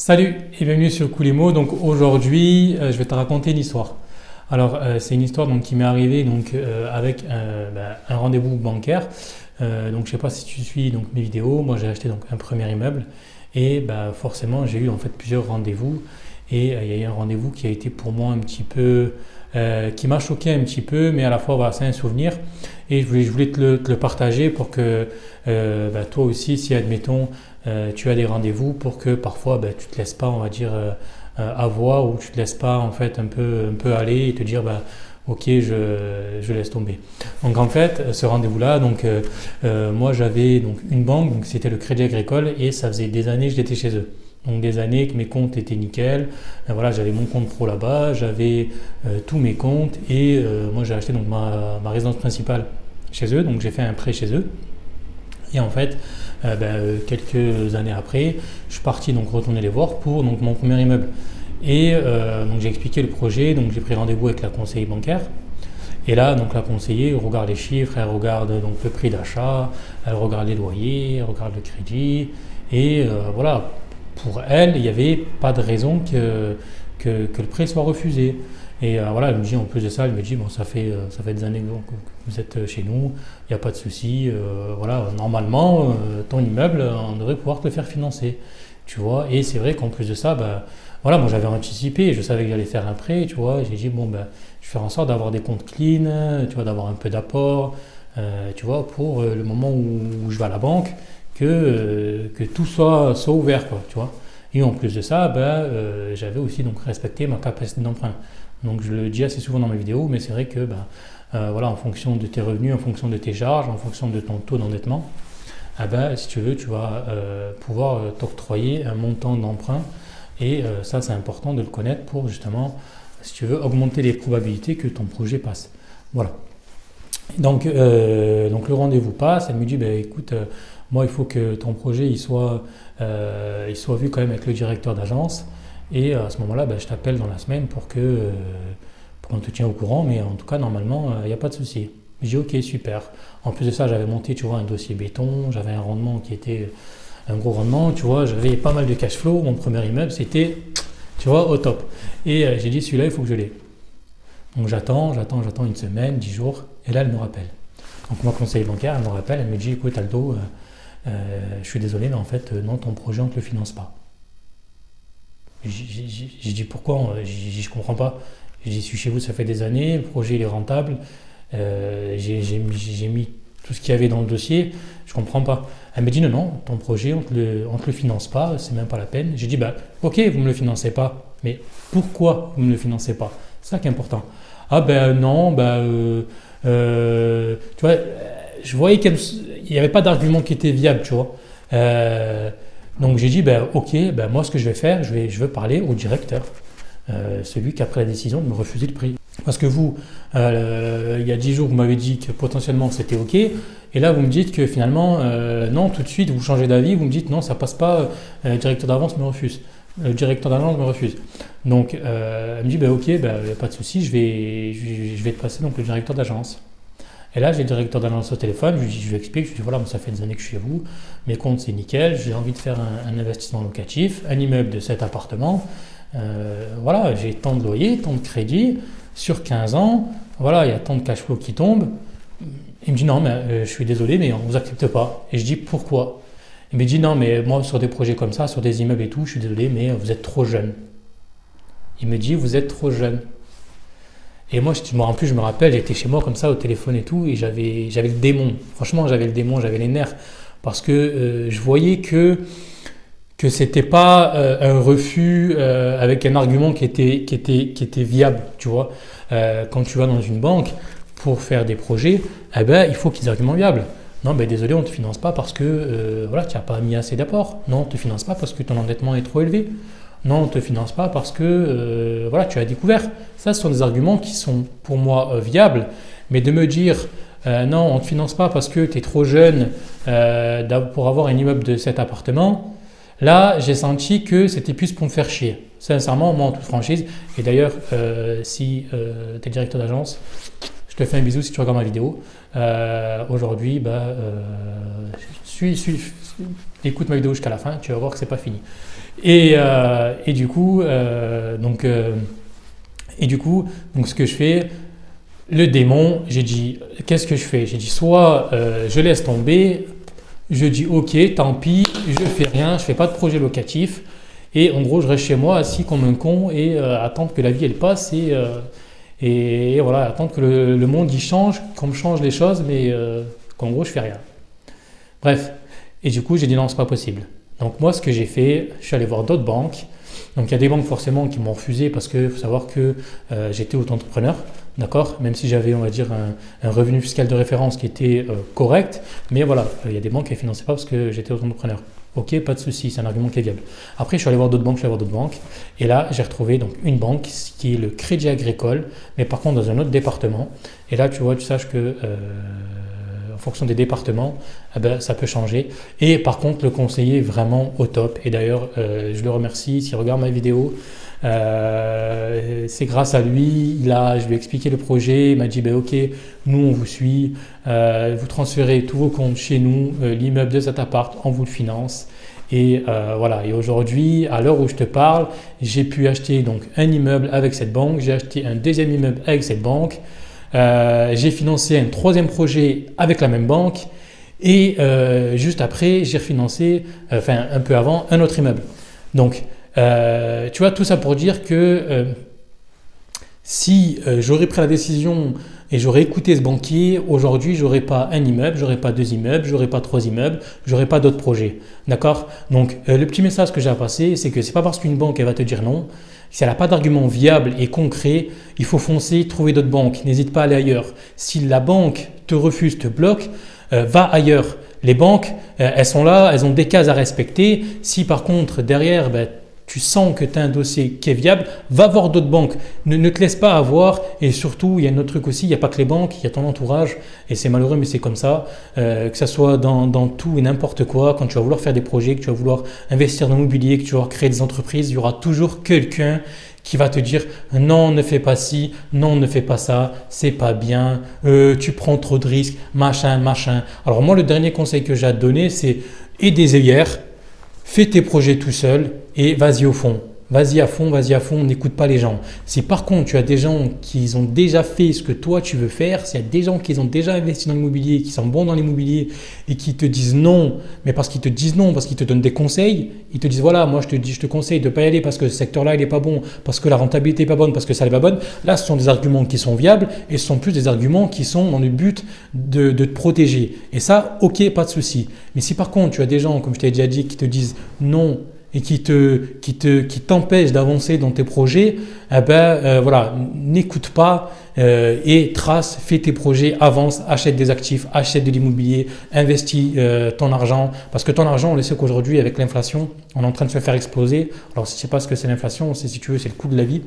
Salut et bienvenue sur Coolimo. Donc aujourd'hui, je vais te raconter une histoire. Alors c'est une histoire donc, qui m'est arrivée avec un rendez-vous bancaire. Donc je sais pas si tu suis donc mes vidéos. Moi j'ai acheté donc un premier immeuble et forcément j'ai eu en fait plusieurs rendez-vous et il y a eu un rendez-vous qui a été pour moi un petit peu qui m'a choqué un petit peu, mais à la fois voilà, c'est un souvenir et je voulais te le partager pour que toi aussi, si admettons tu as des rendez-vous, pour que parfois tu te laisses pas, on va dire, avoir, ou tu te laisses pas en fait un peu aller et te dire ok, je laisse tomber. Donc en fait, ce rendez-vous-là, moi j'avais donc une banque, donc c'était le Crédit Agricole, et ça faisait des années que j'étais chez eux. Donc des années que mes comptes étaient nickel. Voilà, j'avais mon compte pro là-bas, j'avais tous mes comptes, et moi j'ai acheté donc ma résidence principale chez eux, donc j'ai fait un prêt chez eux. Et en fait, quelques années après, je suis parti donc retourner les voir pour donc mon premier immeuble. Et donc j'ai expliqué le projet, donc j'ai pris rendez-vous avec la conseillère bancaire. Et là, donc la conseillère regarde les chiffres, elle regarde donc le prix d'achat, elle regarde les loyers, elle regarde le crédit. Et voilà, pour elle, il n'y avait pas de raison que le prêt soit refusé. Et voilà, elle me dit, en plus de ça, elle me dit, bon, ça fait des années que vous êtes chez nous, il n'y a pas de souci. Voilà, normalement, ton immeuble, on devrait pouvoir te le faire financer. Tu vois, et c'est vrai qu'en plus de ça, voilà, moi j'avais anticipé, je savais que j'allais faire un prêt, tu vois, et j'ai dit, bon, je vais faire en sorte d'avoir des comptes clean, tu vois, d'avoir un peu d'apport, tu vois, pour le moment où je vais à la banque, que tout soit ouvert, quoi, tu vois. Et en plus de ça, j'avais aussi donc respecté ma capacité d'emprunt. Donc je le dis assez souvent dans mes vidéos, mais c'est vrai que voilà, en fonction de tes revenus, en fonction de tes charges, en fonction de ton taux d'endettement, si tu veux, tu vas pouvoir t'octroyer un montant d'emprunt. Et ça, c'est important de le connaître pour justement, si tu veux, augmenter les probabilités que ton projet passe. Voilà. Donc le rendez-vous passe, elle me dit, écoute, moi il faut que ton projet il soit vu quand même avec le directeur d'agence. Et à ce moment-là, je t'appelle dans la semaine pour qu'on te tienne au courant, mais en tout cas, normalement, il n'y a pas de souci. J'ai dit ok, super. En plus de ça, j'avais monté, tu vois, un dossier béton, j'avais un rendement qui était un gros rendement, tu vois, j'avais pas mal de cash flow. Mon premier immeuble, c'était, tu vois, au top. Et j'ai dit, celui-là, il faut que je l'ai. Donc j'attends une semaine, 10 jours, et là, elle me rappelle. Donc mon conseiller bancaire, elle me rappelle, elle me dit, écoute, Aldo, je suis désolé, mais en fait, non, ton projet, on ne te le finance pas. J'ai dit pourquoi, je comprends pas. J'ai dit, je suis chez vous, ça fait des années, le projet il est rentable, j'ai mis tout ce qu'il y avait dans le dossier, je comprends pas. Elle me dit non, ton projet on te le finance pas, c'est même pas la peine. J'ai dit ok, vous me le financez pas, mais pourquoi vous me le financez pas? C'est ça qui est important. Ah non, tu vois, je voyais qu'il n'y avait pas d'argument qui était viable, tu vois. Donc j'ai dit, ok, moi ce que je vais faire, je veux parler au directeur, celui qui a pris la décision de me refuser le prix. Parce que vous, il y a 10 jours, vous m'avez dit que potentiellement c'était ok, et là vous me dites que finalement, non, tout de suite vous changez d'avis, vous me dites non, ça passe pas, le directeur d'agence me refuse. Le directeur d'agence me refuse. Donc elle me dit, ok, il n'y a pas de souci, je vais te passer donc le directeur d'agence. Et là, j'ai le directeur d'agence au téléphone, je lui explique, je lui dis voilà, moi, ça fait des années que je suis chez vous, mes comptes c'est nickel, j'ai envie de faire un investissement locatif, un immeuble de 7 appartements, voilà, j'ai tant de loyers, tant de crédits, sur 15 ans, voilà, il y a tant de cash flow qui tombe. Il me dit non, mais je suis désolé, mais on ne vous accepte pas. Et je dis pourquoi? Il me dit non, mais moi sur des projets comme ça, sur des immeubles et tout, je suis désolé, mais vous êtes trop jeune. Il me dit vous êtes trop jeune. Et moi, en plus, je me rappelle, j'étais chez moi comme ça au téléphone et tout, et j'avais le démon. Franchement, j'avais le démon, j'avais les nerfs. Parce que je voyais que c'était pas un refus avec un argument qui était viable, tu vois. Quand tu vas dans une banque pour faire des projets, il faut qu'ils aient des arguments viables. Non, désolé, on ne te finance pas parce que voilà, tu n'as pas mis assez d'apport. Non, on ne te finance pas parce que ton endettement est trop élevé. Non, on ne te finance pas parce que voilà, tu as découvert. Ça, ce sont des arguments qui sont pour moi viables. Mais de me dire non, on ne te finance pas parce que tu es trop jeune pour avoir un immeuble de 7 appartements, là, j'ai senti que c'était plus pour me faire chier. Sincèrement, moi, en toute franchise. Et d'ailleurs, si tu es directeur d'agence, je te fais un bisou si tu regardes ma vidéo. Aujourd'hui, écoute ma vidéo jusqu'à la fin, tu vas voir que c'est pas fini. Et du coup, donc ce que je fais, le démon, j'ai dit, qu'est-ce que je fais? J'ai dit, soit je laisse tomber, je dis, ok, tant pis, je fais rien, je fais pas de projet locatif. Et en gros, je reste chez moi assis comme un con et attendre que la vie elle passe et voilà, attendre que le monde il change, qu'on me change les choses, mais qu'en gros, je fais rien. Bref, et du coup, j'ai dit non, c'est pas possible. Donc moi, ce que j'ai fait, je suis allé voir d'autres banques. Donc il y a des banques forcément qui m'ont refusé parce que faut savoir que j'étais auto-entrepreneur, d'accord? Même si j'avais, on va dire, un revenu fiscal de référence qui était correct, mais voilà, il y a des banques qui ne finançaient pas parce que j'étais auto-entrepreneur. Ok, pas de souci, c'est un argument qui est viable. Après, je suis allé voir d'autres banques, et là, j'ai retrouvé donc une banque qui est le Crédit Agricole, mais par contre dans un autre département. Et là, tu vois, tu saches que en fonction des départements, eh ben, ça peut changer. Et par contre, le conseiller est vraiment au top. Et d'ailleurs, je le remercie s'il regarde ma vidéo. C'est grâce à lui, je lui ai expliqué le projet, il m'a dit ben, ok, nous on vous suit, vous transférez tous vos comptes chez nous, l'immeuble de cet appart, on vous le finance. Et voilà, et aujourd'hui, à l'heure où je te parle, j'ai pu acheter donc un immeuble avec cette banque, j'ai acheté un deuxième immeuble avec cette banque, j'ai financé un troisième projet avec la même banque et juste après, j'ai refinancé, enfin un peu avant, un autre immeuble. Donc, tu vois, tout ça pour dire que si j'aurais pris la décision et j'aurais écouté ce banquier, aujourd'hui, j'aurais pas un immeuble, j'aurais pas deux immeubles, j'aurais pas trois immeubles, j'aurais pas d'autres projets. D'accord? Donc, le petit message que j'ai à passer, c'est que c'est pas parce qu'une banque elle va te dire non, si elle n'a pas d'argument viable et concret, il faut foncer, trouver d'autres banques. N'hésite pas à aller ailleurs. Si la banque te refuse, te bloque, va ailleurs. Les banques, elles sont là, elles ont des cases à respecter. Si par contre, derrière, ben, tu sens que tu as un dossier qui est viable, va voir d'autres banques. Ne te laisse pas avoir. Et surtout, il y a un autre truc aussi, il n'y a pas que les banques, il y a ton entourage. Et c'est malheureux, mais c'est comme ça. Que ça soit dans tout et n'importe quoi, quand tu vas vouloir faire des projets, que tu vas vouloir investir dans l'immobilier, que tu vas vouloir créer des entreprises, il y aura toujours quelqu'un qui va te dire non, ne fais pas ci, non, ne fais pas ça, c'est pas bien, tu prends trop de risques, machin. Alors moi, le dernier conseil que j'ai à te donner, c'est aie des œillères, fais tes projets tout seul et vas-y au fond. Vas-y à fond, n'écoute pas les gens. Si par contre tu as des gens qui ont déjà fait ce que toi tu veux faire, s'il y a des gens qui ont déjà investi dans l'immobilier, qui sont bons dans l'immobilier et qui te disent non, mais parce qu'ils te disent non, parce qu'ils te donnent des conseils, ils te disent voilà, moi je te conseille de ne pas y aller parce que ce secteur-là il n'est pas bon, parce que la rentabilité n'est pas bonne, parce que ça n'est pas bonne. Là, ce sont des arguments qui sont viables et ce sont plus des arguments qui sont dans le but de te protéger. Et ça, ok, pas de souci. Mais si par contre tu as des gens, comme je t'ai déjà dit, qui te disent non, et qui t'empêche d'avancer dans tes projets, voilà, n'écoute pas et trace, fais tes projets, avance, achète des actifs, achète de l'immobilier, investis ton argent. Parce que ton argent, on le sait qu'aujourd'hui, avec l'inflation, on est en train de se faire exploser. Alors, si tu ne sais pas ce que c'est l'inflation, si tu veux, c'est le coût de la vie.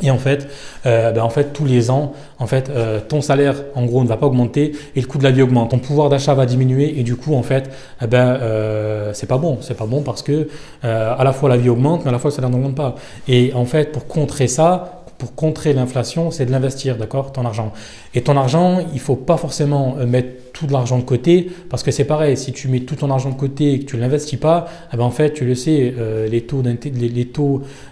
Et en fait, tous les ans, ton salaire, en gros, ne va pas augmenter et le coût de la vie augmente. Ton pouvoir d'achat va diminuer et du coup, c'est pas bon. C'est pas bon parce que à la fois la vie augmente, mais à la fois le salaire n'augmente pas. Et en fait, pour contrer ça, pour contrer l'inflation, c'est de l'investir, d'accord, ton argent. Et ton argent, il ne faut pas forcément mettre tout de l'argent de côté parce que c'est pareil, si tu mets tout ton argent de côté et que tu ne l'investis pas, en fait, tu le sais, les taux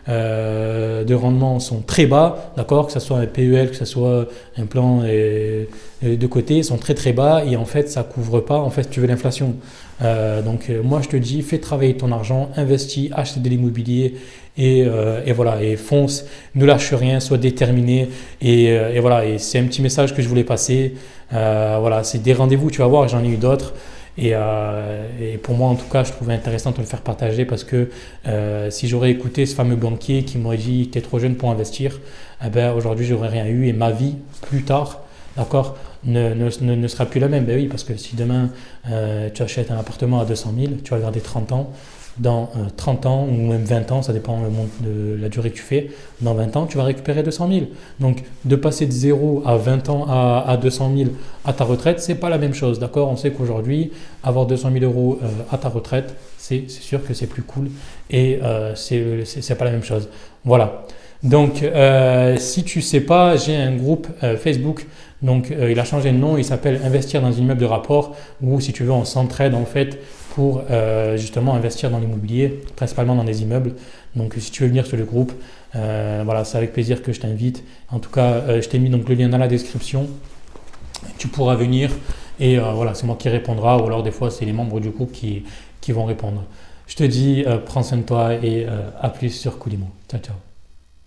de rendement sont très bas, d'accord, que ce soit un PEL, que ce soit un plan de côté, sont très très bas et en fait, ça ne couvre pas, en fait, tu veux l'inflation. Moi, je te dis, fais travailler ton argent, investis, achète de l'immobilier et voilà, et fonce, ne lâche rien, sois déterminé et voilà, et c'est un petit message que je voulais passer. Voilà, c'est des rendez-vous, tu vas voir, j'en ai eu d'autres. Et pour moi, en tout cas, je trouvais intéressant de te le faire partager parce que si j'aurais écouté ce fameux banquier qui m'aurait dit « tu es trop jeune pour investir », aujourd'hui, j'aurais rien eu et ma vie, plus tard, d'accord, ne sera plus la même. Ben oui, parce que si demain, tu achètes un appartement à 200 000, tu vas le garder 30 ans. Dans 30 ans ou même 20 ans, ça dépend de la durée que tu fais, dans 20 ans, tu vas récupérer 200 000. Donc, de passer de 0 à 20 ans à 200 000 à ta retraite, c'est pas la même chose, d'accord? On sait qu'aujourd'hui, avoir 200 000 euros à ta retraite, c'est sûr que c'est plus cool et c'est pas la même chose. Voilà. Donc, si tu sais pas, j'ai un groupe Facebook. Donc, il a changé de nom, il s'appelle Investir dans un immeuble de rapport où, si tu veux, on s'entraide en fait pour justement investir dans l'immobilier, principalement dans des immeubles. Donc si tu veux venir sur le groupe, voilà, c'est avec plaisir que je t'invite. En tout cas, je t'ai mis donc le lien dans la description. Tu pourras venir et voilà, c'est moi qui répondra ou alors des fois c'est les membres du groupe qui vont répondre. Je te dis, prends soin de toi et à plus sur Coolimo. Ciao, ciao.